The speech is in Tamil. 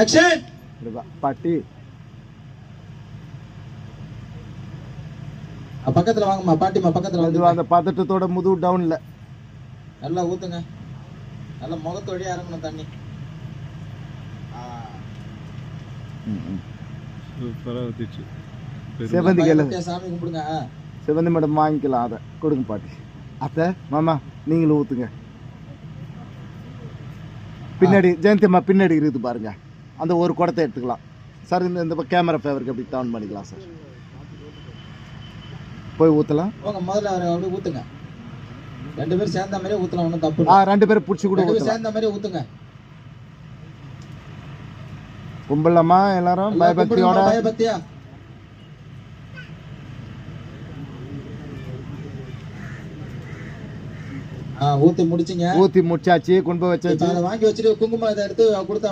Action! பாட்டி பக்கத்துல வாங்கம்மா, பாட்டிமா பக்கத்துல அது வந்து அந்த பதட்டத்தோட முதுகு டவுன்ல நல்லா ஊத்துங்க. நல்லா முகத்தோடயே இறங்கணும் தண்ணி. சூப்பரா ஊத்திச்சு. செவந்தி கேளு சாமி கும்பிடுங்க. செவந்தி மேடம் வாங்கிக்கலாம். அதை கொடுங்க பாட்டி. அத்தை மாமா நீங்களும் ஊத்துங்க. பின்னாடி ஜெயந்தி அம்மா பின்னாடி இருக்குது பாருங்க, அந்த ஒரு குடத்தை எடுத்துக்கலாம் சார். இந்த கேமரா ஃபேவருக்கு அப்படி டவுன் பண்ணிக்கலாம் சார். போய் ஊற்றலாம். போங்க, முதல்ல அவரை அப்படியே ஊத்துங்க. ரெண்டு பேரும் சேர்ந்த மாதிரியே ஊத்தலாம், ஒன்றும் தப்பு ஆ இல்லை. ரெண்டு பேரும் பிடிச்சி கூட ரெண்டு பேரும் ஊற்றலாம். சேர்ந்த மாதிரியே ஊத்துங்க. கும்பலம்மா எல்லாரும் பயபக்தியோட. பயபக்தியா ஊத்தி முடிச்சிங்க. ஊற்றி முடிச்சாச்சு. கும்ப வச்சாச்சு. அதை வாங்கி வச்சுட்டு குங்குமம் இதை எடுத்து கொடுத்து